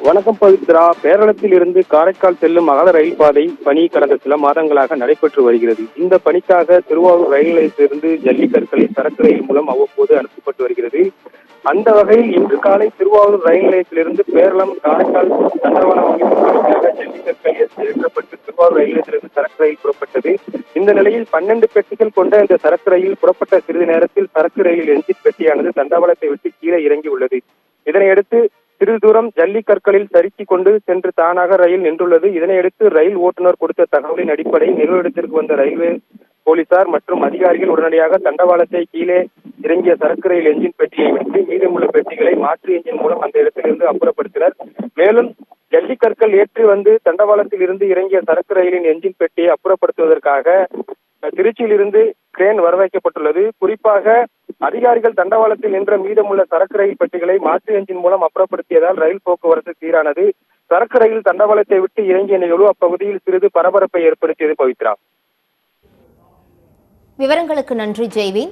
வணக்கம் பவித்ரா. கேரளத்தில் இருந்து காரைக்கால் செல்லும் அகல ரயில் பாதை பணி கடந்த சில மாதங்களாக நடைபெற்று வருகிறது. இந்த பணிக்காக திருவாரூர் ரயில் நிலையத்திலிருந்து ஜல்லிக்கற்களை சரக்கு ரயில் மூலம் அவ்வப்போது அனுப்பப்பட்டு வருகிறது. அந்த வகையில் இன்று காலை திருவாரூர் ரயில் நிலையத்திலிருந்து பேரளம் காரைக்கால் தண்டவாளம் அமைக்கும் பணிக்காக ஜல்லிக்கற்கள் ஏற்றப்பட்டு திருவாரூர் ரயில் நிலையத்திலிருந்து சரக்கு ரயில் புறப்பட்டது. இந்த நிலையில் 12 பெட்டிகள் கொண்ட இந்த சரக்கு ரயில் புறப்பட்ட சிறிது நேரத்தில் சரக்கு ரயில் என்ஜின் பெட்டியானது தண்டவாளத்தை விட்டு கீழே இறங்கி உள்ளது. இதனையடுத்து சிறிது தூரம் ஜல்லிக்கற்களில் சறுக்கிக் கொண்டு சென்று தானாக ரயில் நின்றுள்ளது. இதனையடுத்து ரயில் ஓட்டுநர் கொடுத்த தகவலின் அடிப்படையில் நிறுவனத்திற்கு வந்த ரயில்வே போலீசார் மற்றும் அதிகாரிகள் உடனடியாக தண்டவாளத்தை கீழே இறங்கிய சரக்கு ரயில் என்ஜின் பெட்டியை விட்டு மீதமுள்ள பெட்டிகளை மாற்று என்ஜின் மூலம் அந்த இடத்திலிருந்து அப்புறப்படுத்தினர். மேலும் ஜல்லிக்கற்கள் ஏற்றி வந்து தண்டவாளத்தில் இருந்து இறங்கிய சரக்கு ரயிலின் என்ஜின் பெட்டியை அப்புறப்படுத்துவதற்காக திருச்சியிலிருந்து கிரேன் வரவைக்கப்பட்டுள்ளது. குறிப்பாக அதிகாரிகள் தண்டவாளத்தில் நின்ற மீதமுள்ள சரக்கு ரயில் பெட்டிகளை மாற்று என்ஜின் மூலம் அப்புறப்படுத்தியதால் ரயில் போக்குவரத்து சீரானது. சரக்கு ரயில் தண்டவாளத்தை விட்டு இறங்கிய நிகழ்வு அப்பகுதியில் சிறிது பரபரப்பை ஏற்படுத்தியது. பவித்ரா, விவரங்களுக்கு நன்றி ஜெய்வீன்.